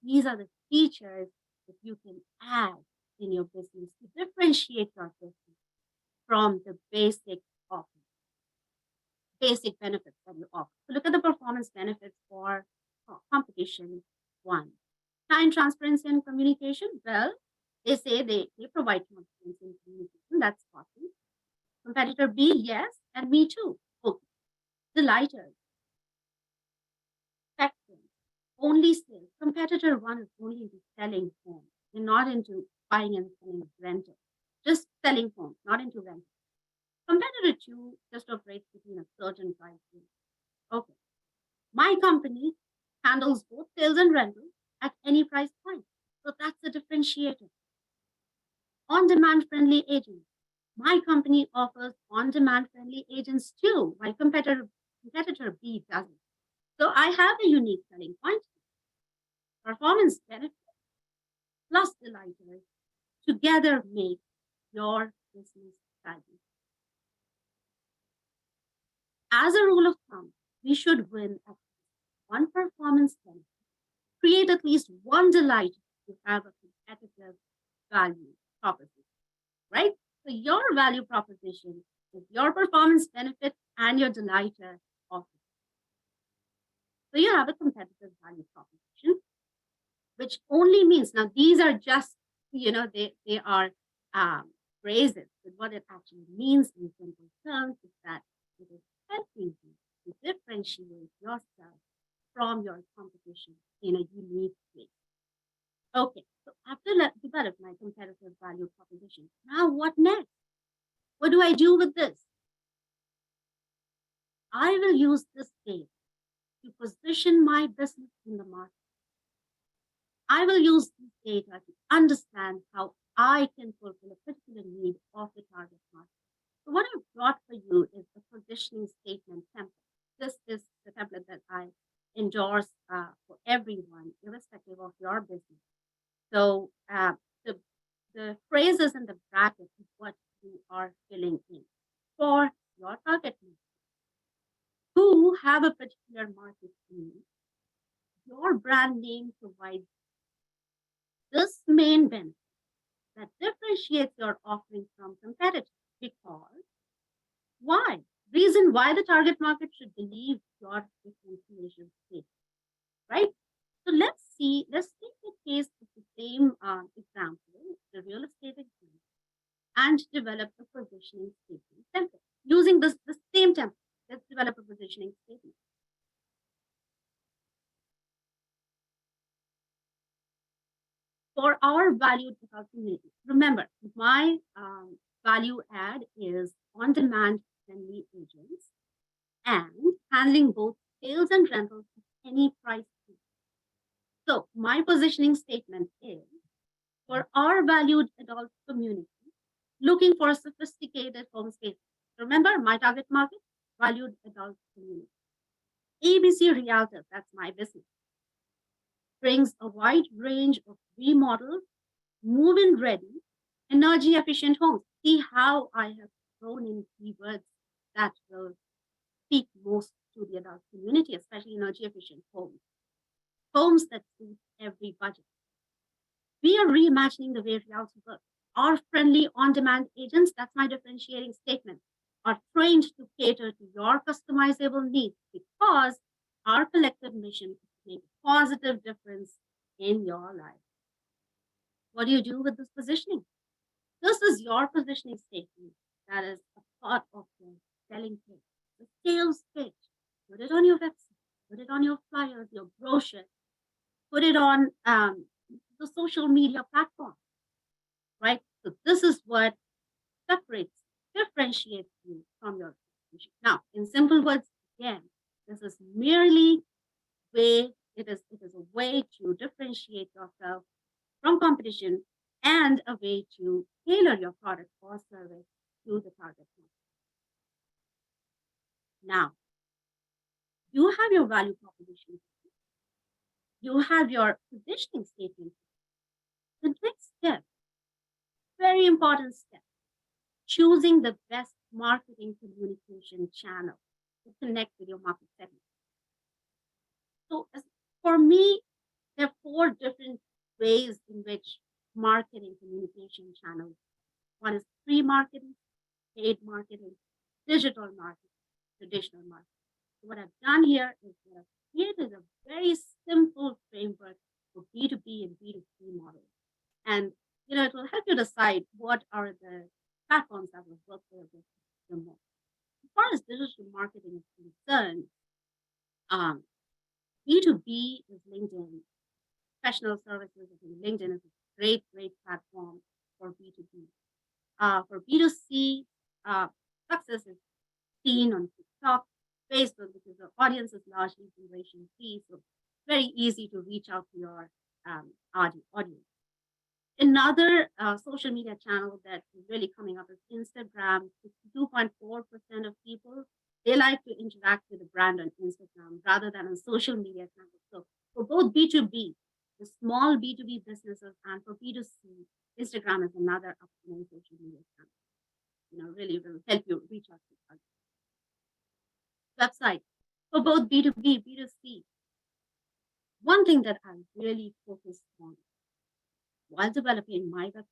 B: These are the features that you can add in your business to differentiate your business from the basic benefits that you offer. So look at the performance benefits for competition one. Time transparency and communication. Well, they say they provide transparency and communication. That's awesome. Competitor B, yes, and me too. Okay. Delighters. Spectrum. Only sales. Competitor one is only into selling homes. They're not into buying and selling rental. Just selling homes, not into rental. Competitor two just operates between a certain price range. Okay. My company handles both sales and rental at any price point. So that's the differentiator. On-demand friendly agents. My company offers on-demand friendly agents too, while competitor B doesn't. So I have a unique selling point. Performance benefits plus delighters together make your business value. As a rule of thumb, we should win at least one performance benefit, create at least one delight to have a competitive value proposition, right? So your value proposition is your performance benefit and your delighter offer. So you have a competitive value proposition, which only means, now these are just, they are phrases, but what it actually means in simple terms is that it is helping you to differentiate yourself from your competition in a unique way. Okay, so after develop my competitive value proposition, now what next? What do I do with this? I will use this data to position my business in the market. I will use this data to understand how I can fulfill a particular need of the target market. So what I've brought for you is a positioning statement template. This is the template that I endorse for everyone, irrespective of your business. So the phrases in the bracket is what you are filling in for your target market. Who have a particular market need? Your brand name provides this main benefit that differentiates your offering from competitors. Because why? Reason why the target market should believe your differentiation statement, right? So let's take the case of the same example, the real estate example, and develop a positioning statement template. Using the same template, let's develop a positioning statement. For our valued community, remember, my value add is on-demand friendly agents and handling both sales and rentals at any price point. So my positioning statement is, for our valued adult community looking for sophisticated home space. Remember, my target market, valued adult community. ABC Realtors, that's my business, brings a wide range of remodeled, move-in ready, energy efficient homes. See how I have thrown in keywords that will speak most to the adult community, especially energy efficient homes. Homes that suit every budget. We are reimagining the way realtors work. Our friendly on-demand agents, that's my differentiating statement, are trained to cater to your customizable needs because our collective mission is to make a positive difference in your life. What do you do with this positioning? This is your positioning statement that is a part of your selling pitch, the sales pitch. Put it on your website, put it on your flyers, your brochure, put it on the social media platform, right? So this is what differentiates you from your competition. Now, in simple words, again, this is merely it is a way to differentiate yourself from competition and a way to tailor your product or service to the target market. Now, you have your value proposition. You have your positioning statement. The next step, very important step, choosing the best marketing communication channel to connect with your market segment. So for me, there are 4 different ways in which marketing communication channels. One is free marketing, paid marketing, digital marketing, traditional marketing. So what I've done here is that I've created a very simple framework for B2B and B2C models. And it will help you decide what are the platforms that will work for the most. As far as digital marketing is concerned, B2B is LinkedIn. Professional services, I think LinkedIn is a great platform for B2B. For B2C, success is seen on TikTok, Facebook, because the audience is largely Generation Z, so very easy to reach out to your audience. Another social media channel that is really coming up is Instagram. 2.4% of people, they like to interact with the brand on Instagram rather than on social media channels. So for both B2B, the small B2B businesses, and for B2C, Instagram is another upcoming social media channel. Really will help you reach out to your website. For both B2B, B2C, one thing that I really focus on while developing my website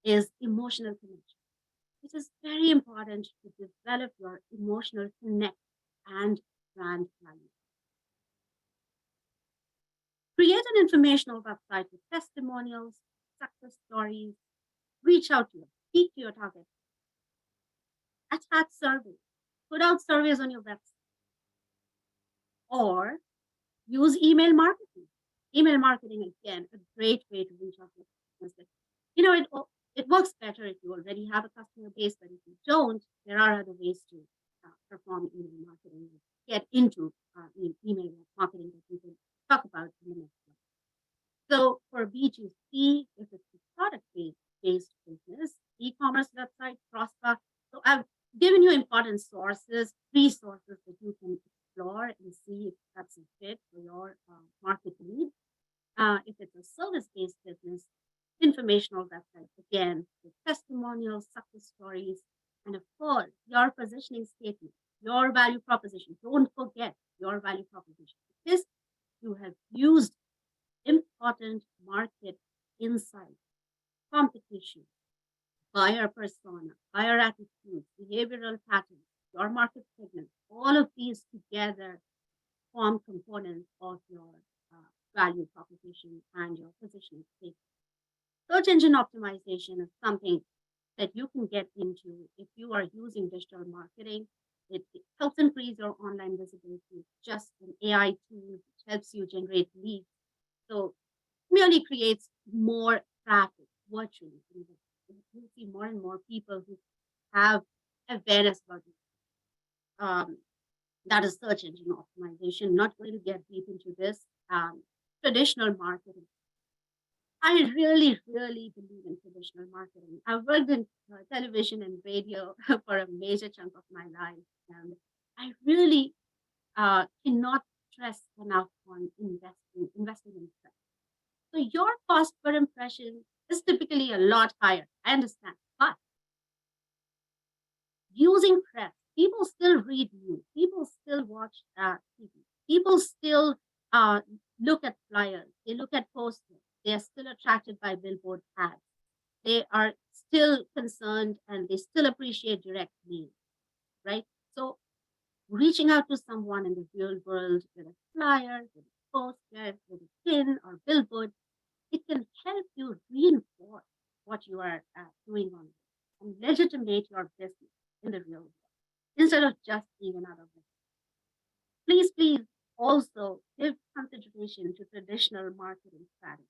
B: is emotional connection. It is very important to develop your emotional connect and brand value. Create an informational website with testimonials, success stories, reach out to speak to your target, attach surveys, put out surveys on your website, or use email marketing. Email marketing, again, a great way to reach out to customers. It works better if you already have a customer base, but if you don't, there are other ways to perform email marketing, get into email marketing that we can talk about in the next one. So for B2C, if it's a product-based business, e-commerce website, Prosper. So I've given you important sources, 3 sources that you can explore and see if that's a fit for your market need. If it's a service-based business, informational website, again, with testimonials, success stories, and of course, your positioning statement, your value proposition. Don't forget your value proposition. This you have used important market insight, competition, buyer persona, buyer attitudes, behavioral patterns, your market segment, all of these together form components of your value proposition and your positioning statement. Search engine optimization is something that you can get into if you are using digital marketing. It helps increase your online visibility. Just an AI tool which helps you generate leads. So merely creates more traffic virtually. You see more and more people who have awareness about it. That is search engine optimization. Not going to get deep into this. Traditional marketing. I really believe in traditional marketing. I've worked in television and radio for a major chunk of my life, and I really cannot stress enough on investing in press. So your cost per impression is typically a lot higher. I understand, but using press, people still read news, people still watch TV, people still look at flyers, they look at posters, they are still attracted by billboard ads. They are still concerned and they still appreciate direct mail, right? So reaching out to someone in the real world with a flyer, with a poster, with a pin or billboard, it can help you reinforce what you are doing on it and legitimate your business in the real world instead of just being another business. Please also give consideration to traditional marketing strategies.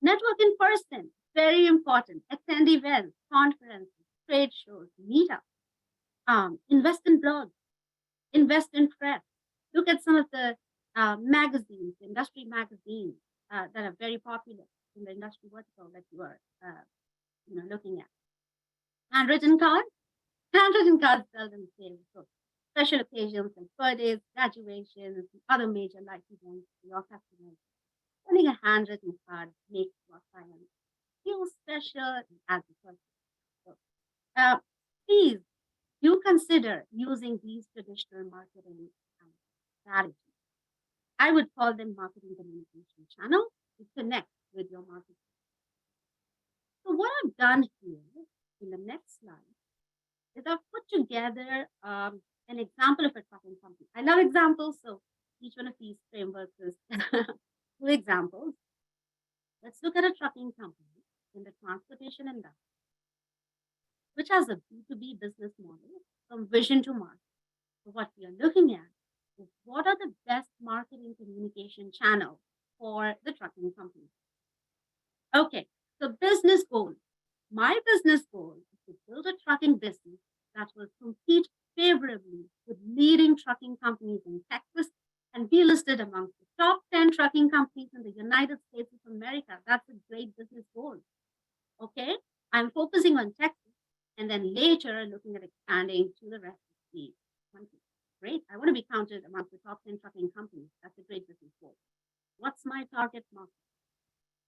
B: Network in person, very important. Attend events, conferences, trade shows, meetups. Invest in blogs, invest in press. Look at some of the magazines, industry magazines that are very popular in the industry vertical that you are looking at. Handwritten cards seldom fail. So special occasions like birthdays, graduations, and other major life events for your customers. Sending a handwritten card makes your client feel special as a person. So, uh, please do consider using these traditional marketing strategies. I would call them marketing communication channels to connect with your market. So what I've done here in the next slide is I've put together an example of a trucking company. I love examples, so each one of these frameworks is two examples. Let's look at a trucking company in the transportation industry, which has a B2B business model from vision to market. So what we are looking at is what are the best marketing communication channels for the trucking company. Okay, so business goal. My business goal is to build a trucking business that will compete favorably with leading trucking companies in Texas and be listed amongst the top 10 trucking companies in the United States of America. That's a great business goal. Okay, I'm focusing on Texas and then later looking at expanding to the rest of the country. Great. I want to be counted amongst the top 10 trucking companies. That's a great business goal. What's my target market?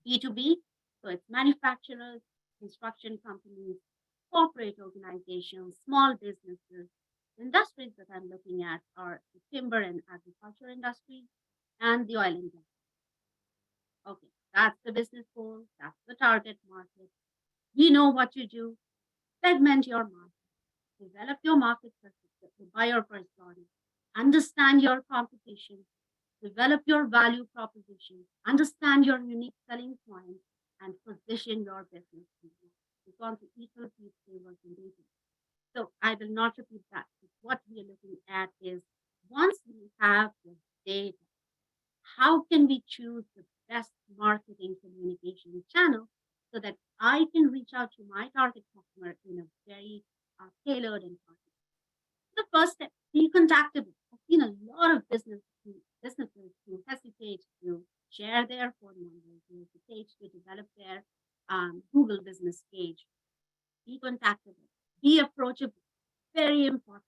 B: B2B, so it's manufacturers, construction companies, corporate organizations, small businesses. The industries that I'm looking at are the timber and agriculture industry and the oil and gas. Okay, that's the business goal, that's the target market. We know what to do. Segment your market, develop your market perspective, the buyer persona, understand your competition, develop your value proposition, understand your unique selling point, and position your business. We've gone through each of these frameworks in detail. So I will not repeat that. What we are looking at is once we have the data, how can we choose the best marketing communication channel so that I can reach out to my target customer in a very tailored and targeted. The first step, be contactable. I've seen a lot of businesses who hesitate to share their phone numbers, who hesitate to develop their Google business page. Be contactable, be approachable, very important.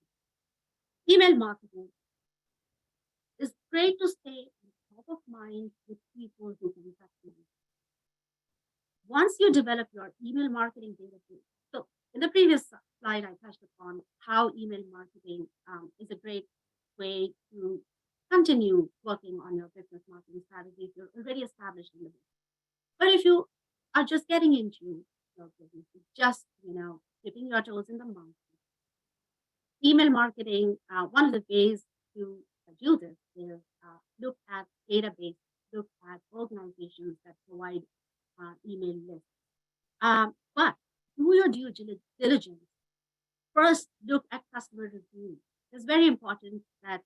B: Email marketing is great to stay on top of mind with people who can touch you. Once you develop your email marketing database, so in the previous slide, I touched upon how email marketing is a great way to continue working on your business marketing strategy if you're already established in the business. But if you are just getting into your business, just dipping your toes in the market, email marketing, one of the ways to do this is look at database, look at organizations that provide email lists. But do your due diligence. First, look at customer reviews. It's very important that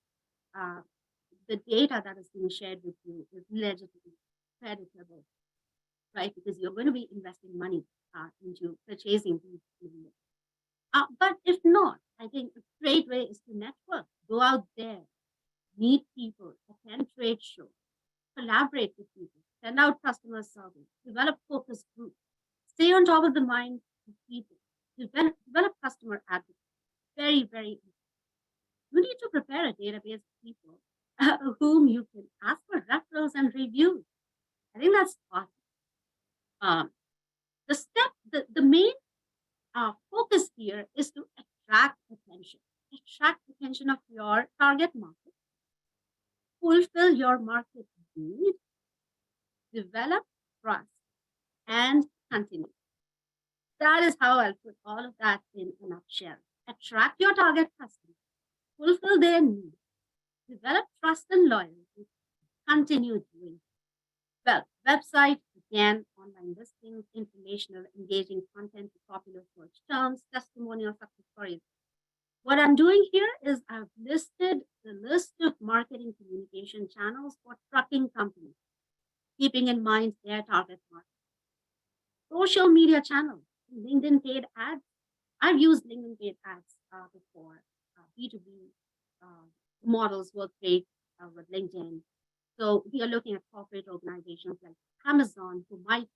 B: the data that is being shared with you is legitimate, creditable, right? Because you're going to be investing money into purchasing these emails. But if not, I think a great way is to network. Go out there, meet people, attend trade shows, collaborate with people, send out customer surveys, develop focus groups, stay on top of the mind of people, develop customer advocacy. Very, very important. You need to prepare a database of people whom you can ask for referrals and reviews. I think that's awesome. The main focus here is to attract attention of your target market, fulfill your market need, develop trust, and continue. That is how I'll put all of that in a nutshell. Attract your target customer, fulfill their needs, develop trust and loyalty, continue doing. Well, website, again, online listings, informational, engaging content with popular search terms, testimonial success stories. What I'm doing here is I've listed the list of marketing communication channels for trucking companies, keeping in mind their target market. Social media channels, LinkedIn paid ads. I've used LinkedIn paid ads before. B2B models work great with LinkedIn. So we are looking at corporate organizations like Amazon who might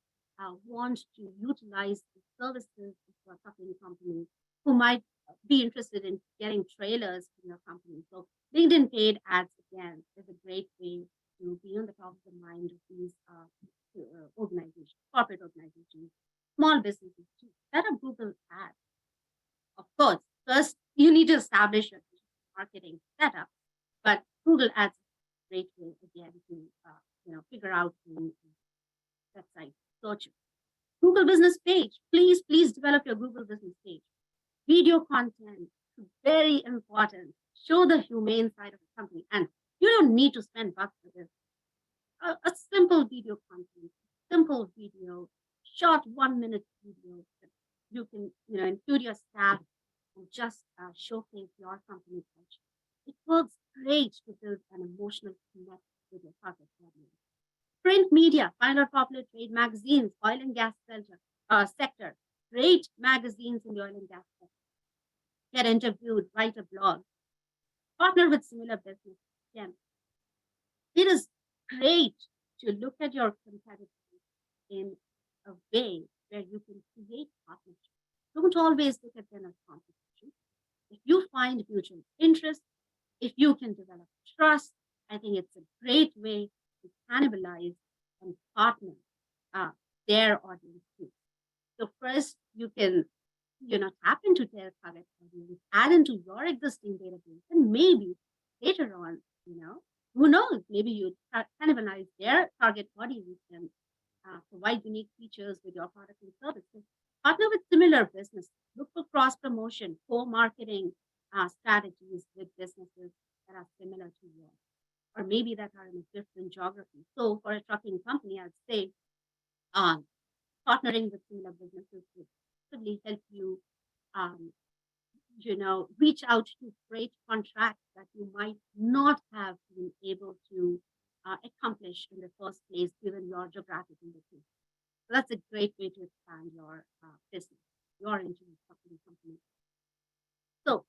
B: want to utilize the services of a trucking company who might be interested in getting trailers in your company. So LinkedIn paid ads, again, is a great way to be on the top of the mind of these organizations, corporate organizations, small businesses too. Set up Google ads. Of course, first you need to establish your marketing setup, but Google ads is a great way again to figure out the website search. Google business page. Please develop your Google business page. Video content, very important. Show the humane side of the company. And you don't need to spend bucks for this. A simple video content, simple video, short 1-minute video that you can, include your staff and just showcase your company culture. It works great to build an emotional connect with your target audience. Print media, find out popular trade magazines, oil and gas sector, great magazines in the oil and gas sector. Get interviewed, write a blog, partner with similar business. Again, it is great to look at your competitors in a way where you can create partnerships. Don't always look at them as competition. If you find mutual interest, if you can develop trust, I think it's a great way to cannibalize and partner their audience too. So first, you can, tap into their target audience, add into your existing database, and maybe later on, who knows, maybe you cannibalize their target audience and provide unique features with your product and services. Partner with similar businesses. Look for cross promotion, co-marketing strategies with businesses that are similar to yours, or maybe that are in a different geography. So for a trucking company, I'd say partnering with similar businesses would possibly help you, reach out to great contracts that you might not have been able to accomplish in the first place, given your geographic location. So that's a great way to expand your business, your insurance company. So,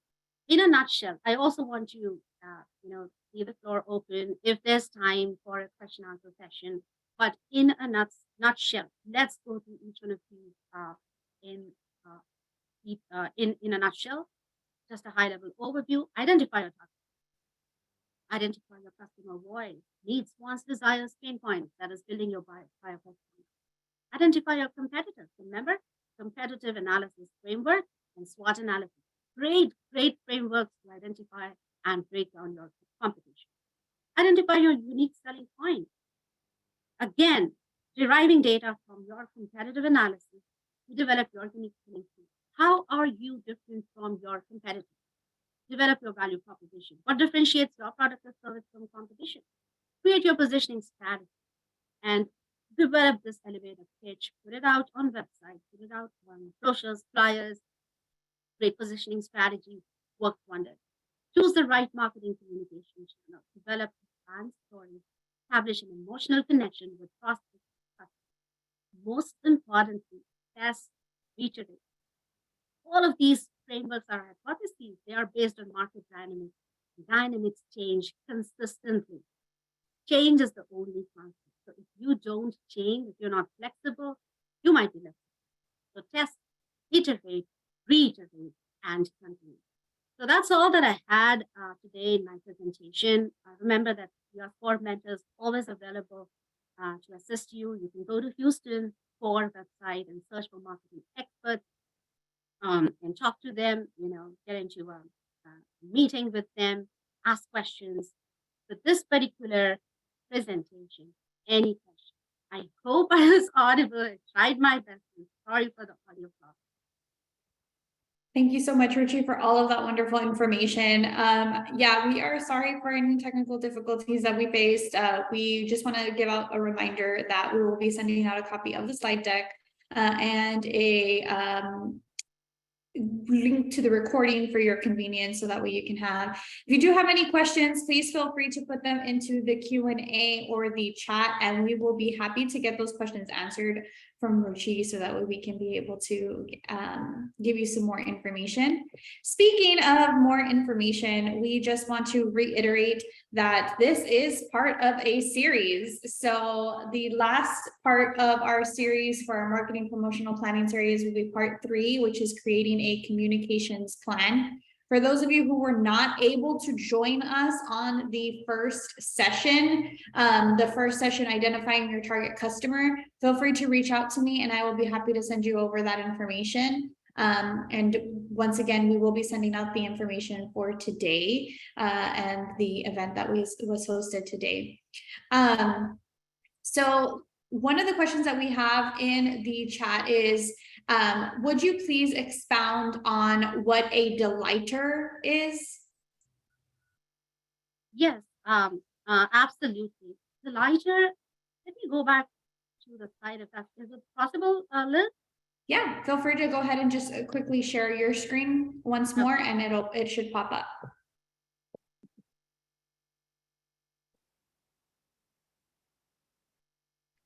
B: in a nutshell, I also want to, leave the floor open if there's time for a question answer session. But in a nutshell, let's go through each one of these in a nutshell. Just a high level overview. Identify your target. Identify your customer voice, needs, wants, desires, pain points. That is building your buyer persona. Identify your competitors. Remember, competitive analysis framework and SWOT analysis. Great frameworks to identify and break down your competition. Identify your unique selling point. Again, deriving data from your competitive analysis to develop your unique selling point. How are you different from your competitors? Develop your value proposition. What differentiates your product or service from competition? Create your positioning strategy and develop this elevator pitch. Put it out on websites, put it out on brochures, flyers. Great positioning strategy works wonders. Choose the right marketing communication channel. Develop a brand story. Establish an emotional connection with prospects. Most importantly, test, iterate. All of these frameworks are hypotheses. They are based on market dynamics. Dynamics change consistently. Change is the only constant. So if you don't change, if you're not flexible, you might be left. So test, iterate, reiterate, and continue. So that's all that I had today in my presentation. Remember that your core mentors always available to assist you. You can go to Houston core website and search for marketing experts and talk to them, get into a meeting with them, ask questions. With this particular presentation, any questions? I hope I was audible. I tried my best. Sorry for the audio problem.
A: Thank you so much, Ruchi, for all of that wonderful information. Yeah, we are sorry for any technical difficulties that we faced. We just want to give out a reminder that we will be sending out a copy of the slide deck and a link to the recording for your convenience, so that way you can have. If you do have any questions, please feel free to put them into the Q&A or the chat, and we will be happy to get those questions answered from Ruchi, so that way we can be able to give you some more information. Speaking of more information, we just want to reiterate that this is part of a series. So the last part of our series for our marketing promotional planning series will be part 3, which is creating a communications plan. For those of you who were not able to join us on the first session, identifying your target customer, feel free to reach out to me and I will be happy to send you over that information. And once again, we will be sending out the information for today and the event that was hosted today. So one of the questions that we have in the chat is, would you please expound on what a delighter is?
B: Yes, absolutely. Delighter, let me go back to the slide if that's, is it possible, Liz?
A: Yeah, feel free to go ahead and just quickly share your screen once more and it should pop up.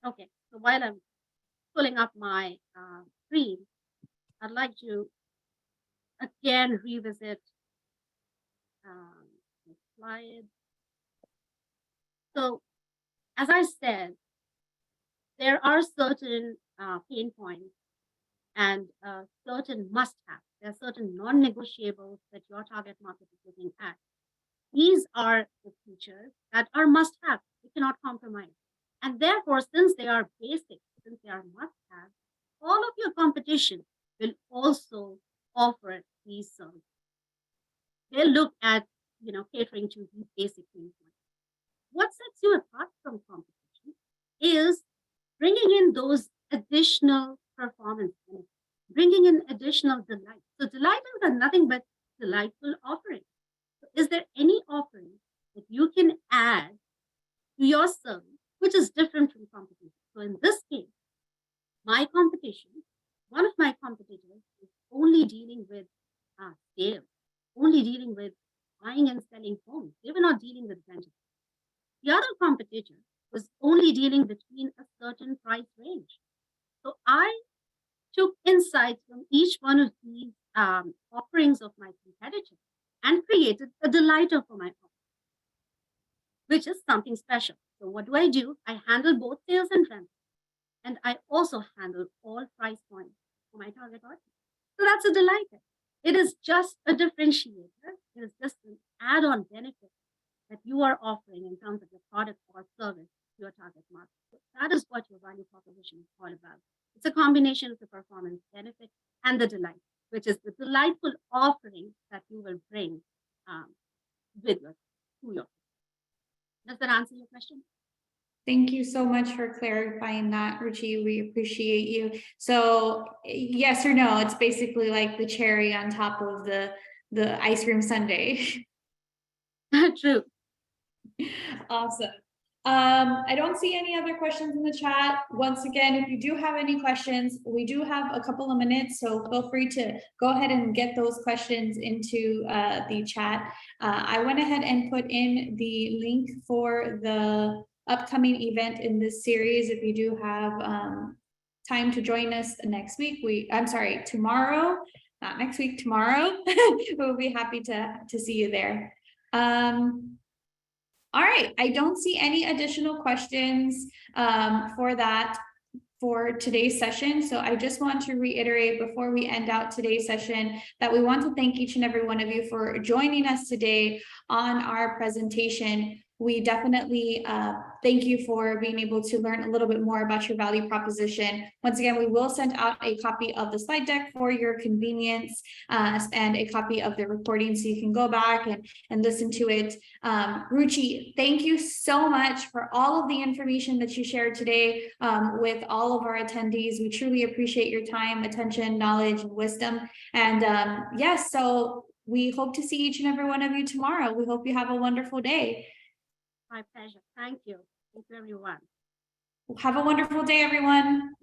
B: Okay, so while I'm pulling up my screen, I'd like to again revisit the slide. So as I said, there are certain pain points and certain must-haves. There are certain non-negotiables that your target market is looking at. These are the features that are must-have. You cannot compromise. And therefore, since they are basic, since they are must-have, all of your competition will also offer these services. They'll look at, catering to these basic pain points. What sets you apart from competition is bringing in those additional performance benefits, bringing in additional delight. So delighters are nothing but delightful offerings. So is there any offering that you can add to your service which is different from competition? So in this case, my competition, one of my competitors is only dealing with sales, only dealing with buying and selling homes. They were not dealing with rentals. The other competitor was only dealing between a certain price range. So I took insights from each one of these offerings of my competitor and created a delighter for my offering, which is something special. So what do? I handle both sales and rentals, and I also handle all price points for my target audience. So that's a delighter. It is just a differentiator. It is just an add-on benefit that you are offering in terms of your product or service to your target market. So that is what your value proposition is all about. It's a combination of the performance benefit and the delight, which is the delightful offering that you will bring with your. Does that answer your question?
A: Thank you so much for clarifying that, Ruchi. We appreciate you. So yes or no, it's basically like the cherry on top of the ice cream sundae.
B: True.
A: Awesome. I don't see any other questions in the chat. Once again, if you do have any questions, we do have a couple of minutes, so feel free to go ahead and get those questions into the chat. I went ahead and put in the link for the upcoming event in this series. If you do have time to join us next week, tomorrow, not next week, tomorrow, we'll be happy to see you there. All right, I don't see any additional questions for today's session. So I just want to reiterate before we end out today's session that we want to thank each and every one of you for joining us today on our presentation. We definitely thank you for being able to learn a little bit more about your value proposition. Once again, we will send out a copy of the slide deck for your convenience and a copy of the recording so you can go back and listen to it. Ruchi, thank you so much for all of the information that you shared today with all of our attendees. We truly appreciate your time, attention, knowledge, and wisdom. And yes, so we hope to see each and every one of you tomorrow. We hope you have a wonderful day.
B: My pleasure. Thank you. Thank you, everyone.
A: Have a wonderful day, everyone.